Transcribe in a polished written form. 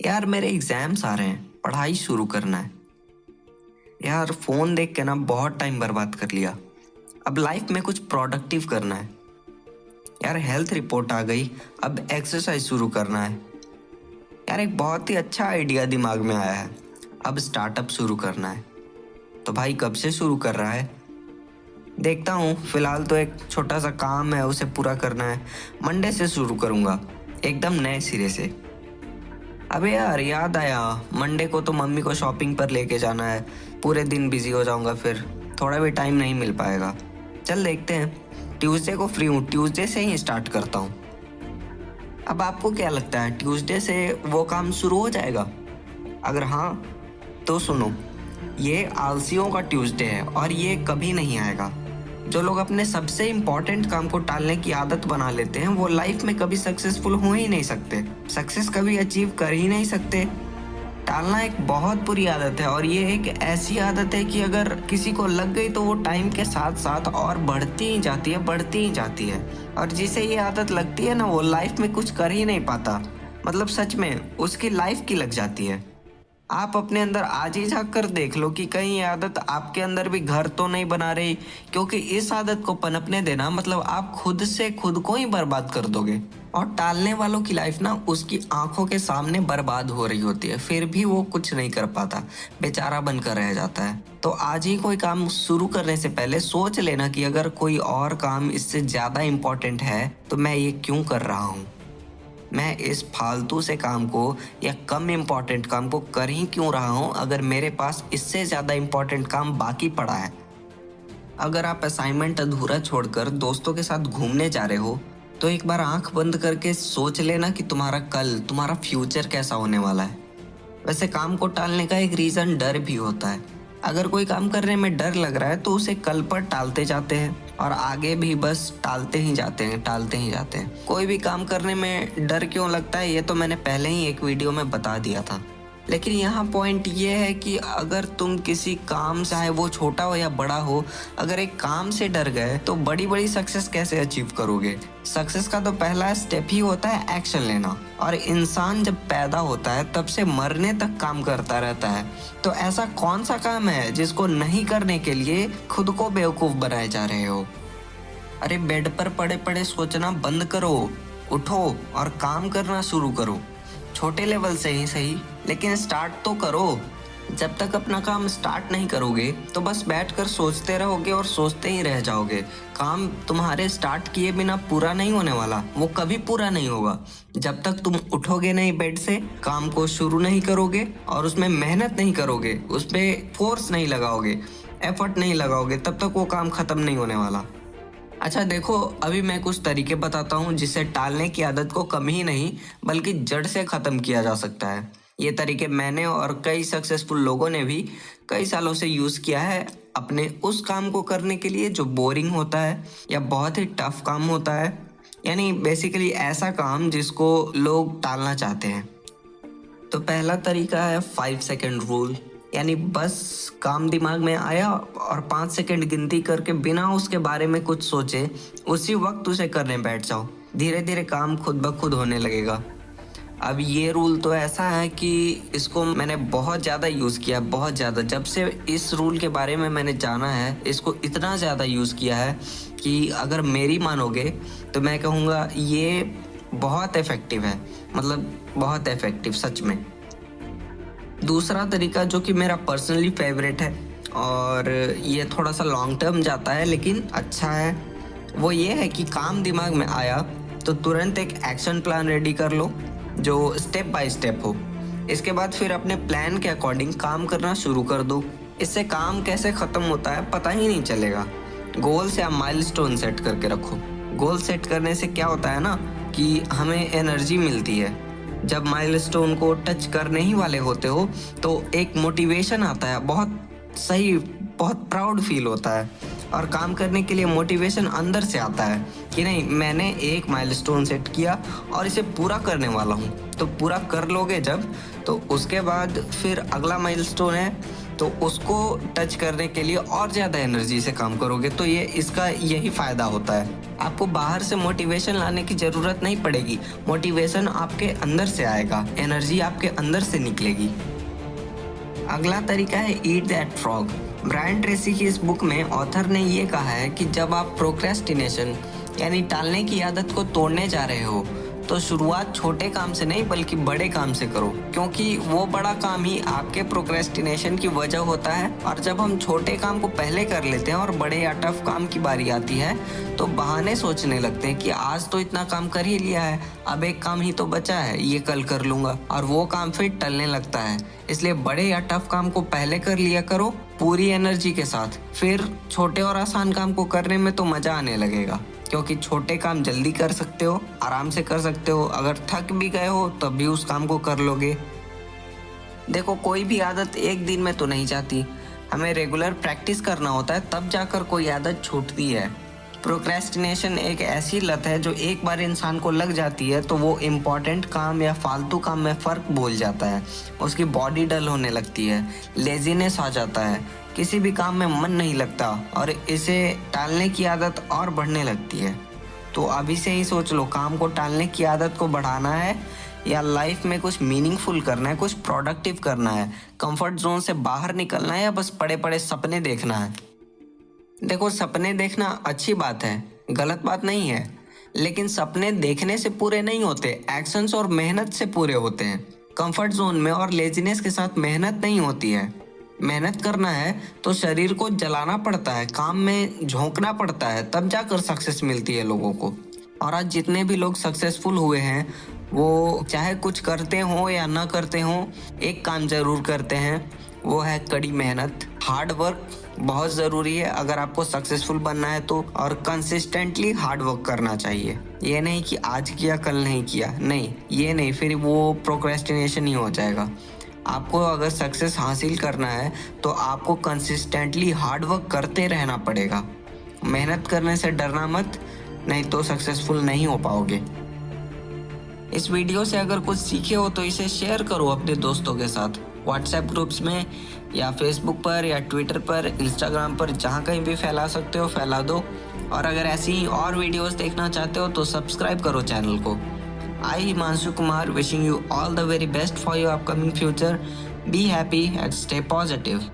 यार मेरे एग्जाम्स आ रहे हैं, पढ़ाई शुरू करना है। यार फोन देख के ना बहुत टाइम बर्बाद कर लिया। अब लाइफ में कुछ प्रोडक्टिव करना है। यार हेल्थ रिपोर्ट आ गई, अब एक्सरसाइज शुरू करना है। यार एक बहुत ही अच्छा आइडिया दिमाग में आया है, अब स्टार्टअप शुरू करना है। तो भाई कब से शुरू कर रहा है? देखता हूँ, फिलहाल तो एक छोटा सा काम है, उसे पूरा करना है। मंडे से शुरू करूँगा, एकदम नए सिरे से। अबे यार याद आया, मंडे को तो मम्मी को शॉपिंग पर लेके जाना है। पूरे दिन बिजी हो जाऊंगा, फिर थोड़ा भी टाइम नहीं मिल पाएगा। चल देखते हैं, ट्यूसडे को फ्री हूँ, ट्यूसडे से ही स्टार्ट करता हूँ। अब आपको क्या लगता है, ट्यूसडे से वो काम शुरू हो जाएगा? अगर हाँ तो सुनो, ये आलसियों का ट्यूसडे है और ये कभी नहीं आएगा। जो लोग अपने सबसे इम्पोर्टेंट काम को टालने की आदत बना लेते हैं वो लाइफ में कभी सक्सेसफुल हो ही नहीं सकते, सक्सेस कभी अचीव कर ही नहीं सकते। टालना एक बहुत बुरी आदत है और ये एक ऐसी आदत है कि अगर किसी को लग गई तो वो टाइम के साथ साथ और बढ़ती ही जाती है, बढ़ती ही जाती है। और जिसे ये आदत लगती है ना, वो लाइफ में कुछ कर ही नहीं पाता। मतलब सच में उसकी लाइफ की लग जाती है। आप अपने अंदर आज ही झांक कर देख लो कि कहीं ये आदत आपके अंदर भी घर तो नहीं बना रही, क्योंकि इस आदत को पनपने देना मतलब आप खुद से खुद को ही बर्बाद कर दोगे। और टालने वालों की लाइफ ना उसकी आंखों के सामने बर्बाद हो रही होती है, फिर भी वो कुछ नहीं कर पाता, बेचारा बनकर रह जाता है। तो आज ही कोई काम शुरू करने से पहले सोच लेना कि अगर कोई और काम इससे ज्यादा इम्पोर्टेंट है तो मैं ये क्यों कर रहा हूँ। मैं इस फालतू से काम को या कम इम्पोर्टेंट काम को कर ही क्यों रहा हूँ, अगर मेरे पास इससे ज़्यादा इम्पोर्टेंट काम बाकी पड़ा है। अगर आप असाइनमेंट अधूरा छोड़कर दोस्तों के साथ घूमने जा रहे हो तो एक बार आंख बंद करके सोच लेना कि तुम्हारा कल, तुम्हारा फ्यूचर कैसा होने वाला है। वैसे काम को टालने का एक रीज़न डर भी होता है। अगर कोई काम करने में डर लग रहा है तो उसे कल पर टालते जाते हैं और आगे भी बस टालते ही जाते हैं, टालते ही जाते हैं। कोई भी काम करने में डर क्यों लगता है ये तो मैंने पहले ही एक वीडियो में बता दिया था। लेकिन यहाँ पॉइंट ये है कि अगर तुम किसी काम, चाहे वो छोटा हो या बड़ा हो, अगर एक काम से डर गए तो बड़ी बड़ी सक्सेस कैसे अचीव करोगे। सक्सेस का तो पहला स्टेप ही होता है एक्शन लेना। और इंसान जब पैदा होता है तब से मरने तक काम करता रहता है। तो ऐसा कौन सा काम है जिसको नहीं करने के लिए खुद को बेवकूफ़ बनाए जा रहे हो। अरे बेड पर पड़े पड़े सोचना बंद करो, उठो और काम करना शुरू करो। छोटे लेवल से ही सही, लेकिन स्टार्ट तो करो। जब तक अपना काम स्टार्ट नहीं करोगे तो बस बैठकर सोचते रहोगे और सोचते ही रह जाओगे। काम तुम्हारे स्टार्ट किए बिना पूरा नहीं होने वाला, वो कभी पूरा नहीं होगा। जब तक तुम उठोगे नहीं बेड से, काम को शुरू नहीं करोगे और उसमें मेहनत नहीं करोगे, उसमें फोर्स नहीं लगाओगे, एफर्ट नहीं लगाओगे, तब तक वो काम खत्म नहीं होने वाला। अच्छा देखो, अभी मैं कुछ तरीके बताता हूँ जिससे टालने की आदत को कम ही नहीं बल्कि जड़ से ख़त्म किया जा सकता है। ये तरीके मैंने और कई सक्सेसफुल लोगों ने भी कई सालों से यूज़ किया है अपने उस काम को करने के लिए जो बोरिंग होता है या बहुत ही टफ काम होता है, यानी बेसिकली ऐसा काम जिसको लोग टालना चाहते हैं। तो पहला तरीका है 5 सेकेंड रूल, यानी बस काम दिमाग में आया और 5 सेकंड गिनती करके बिना उसके बारे में कुछ सोचे उसी वक्त उसे करने बैठ जाओ। धीरे धीरे काम खुद ब खुद होने लगेगा। अब ये रूल तो ऐसा है कि इसको मैंने बहुत ज़्यादा यूज़ किया, बहुत ज़्यादा। जब से इस रूल के बारे में मैंने जाना है, इसको इतना ज़्यादा यूज़ किया है कि अगर मेरी मानोगे तो मैं कहूँगा ये बहुत इफ़ेक्टिव है, मतलब बहुत इफ़ेक्टिव सच में। दूसरा तरीका जो कि मेरा पर्सनली फेवरेट है और ये थोड़ा सा लॉन्ग टर्म जाता है लेकिन अच्छा है, वो ये है कि काम दिमाग में आया तो तुरंत एक एक्शन प्लान रेडी कर लो जो स्टेप बाय स्टेप हो। इसके बाद फिर अपने प्लान के अकॉर्डिंग काम करना शुरू कर दो। इससे काम कैसे ख़त्म होता है पता ही नहीं चलेगा। गोल्स या माइलस्टोन सेट करके रखो। गोल सेट करने से क्या होता है ना कि हमें एनर्जी मिलती है। जब माइलस्टोन को टच करने ही वाले होते हो तो एक मोटिवेशन आता है, बहुत सही, बहुत प्राउड फील होता है और काम करने के लिए मोटिवेशन अंदर से आता है कि नहीं, मैंने एक माइलस्टोन सेट किया और इसे पूरा करने वाला हूँ। तो पूरा कर लोगे जब, तो उसके बाद फिर अगला माइलस्टोन है तो उसको टच करने के लिए और ज़्यादा एनर्जी से काम करोगे। तो ये इसका यही फ़ायदा होता है। आपको बाहर से मोटिवेशन लाने की ज़रूरत नहीं पड़ेगी, मोटिवेशन आपके अंदर से आएगा, एनर्जी आपके अंदर से निकलेगी। अगला तरीका है eat that frog. Brian Tracy की इस बुक में ऑथर ने ये कहा है कि जब आप प्रोक्रेस्टिनेशन यानी टालने की आदत को तोड़ने जा रहे हो तो शुरुआत छोटे काम से नहीं बल्कि बड़े काम से करो, क्योंकि वो बड़ा काम ही आपके प्रोक्रेस्टिनेशन की वजह होता है। और जब हम छोटे काम को पहले कर लेते हैं और बड़े या टफ काम की बारी आती है तो बहाने सोचने लगते हैं कि आज तो इतना काम कर ही लिया है, अब एक काम ही तो बचा है, ये कल कर लूंगा, और वो काम फिर टलने लगता है। इसलिए बड़े या टफ काम को पहले कर लिया करो पूरी एनर्जी के साथ, फिर छोटे और आसान काम को करने में तो मजा आने लगेगा, क्योंकि छोटे काम जल्दी कर सकते हो, आराम से कर सकते हो। अगर थक भी गए हो तब भी उस काम को कर लोगे। देखो, कोई भी आदत एक दिन में तो नहीं जाती, हमें रेगुलर प्रैक्टिस करना होता है, तब जाकर कोई आदत छूटती है। प्रोक्रेस्टिनेशन एक ऐसी लत है जो एक बार इंसान को लग जाती है तो वो इम्पॉर्टेंट काम या फालतू काम में फ़र्क भूल जाता है, उसकी बॉडी डल होने लगती है, लेजीनेस आ जाता है, किसी भी काम में मन नहीं लगता और इसे टालने की आदत और बढ़ने लगती है। तो अभी से ही सोच लो, काम को टालने की आदत को बढ़ाना है या लाइफ में कुछ मीनिंगफुल करना है, कुछ प्रोडक्टिव करना है, कंफर्ट जोन से बाहर निकलना है या बस पड़े पड़े सपने देखना है। देखो, सपने देखना अच्छी बात है, गलत बात नहीं है, लेकिन सपने देखने से पूरे नहीं होते, एक्शंस और मेहनत से पूरे होते हैं। कंफर्ट जोन में और लेजीनेस के साथ मेहनत नहीं होती है। मेहनत करना है तो शरीर को जलाना पड़ता है, काम में झोंकना पड़ता है, तब जाकर सक्सेस मिलती है लोगों को। और आज जितने भी लोग सक्सेसफुल हुए हैं वो चाहे कुछ करते हो या ना करते हो, एक काम जरूर करते हैं, वो है कड़ी मेहनत। हार्ड वर्क बहुत ज़रूरी है अगर आपको सक्सेसफुल बनना है तो, और कंसिस्टेंटली हार्ड वर्क करना चाहिए। ये नहीं कि आज किया कल नहीं किया, नहीं, ये नहीं, फिर वो प्रोक्रेस्टिनेशन ही हो जाएगा। आपको अगर सक्सेस हासिल करना है तो आपको कंसिस्टेंटली हार्ड वर्क करते रहना पड़ेगा। मेहनत करने से डरना मत, नहीं तो सक्सेसफुल नहीं हो पाओगे। इस वीडियो से अगर कुछ सीखे हो तो इसे शेयर करो अपने दोस्तों के साथ, व्हाट्सएप ग्रुप्स में या फेसबुक पर या ट्विटर पर, इंस्टाग्राम पर, जहाँ कहीं भी फैला सकते हो फैला दो। और अगर ऐसी ही और वीडियोस देखना चाहते हो तो सब्सक्राइब करो चैनल को। I, Himanshu Kumar, wishing you all the very best for your upcoming future. Be happy and stay positive.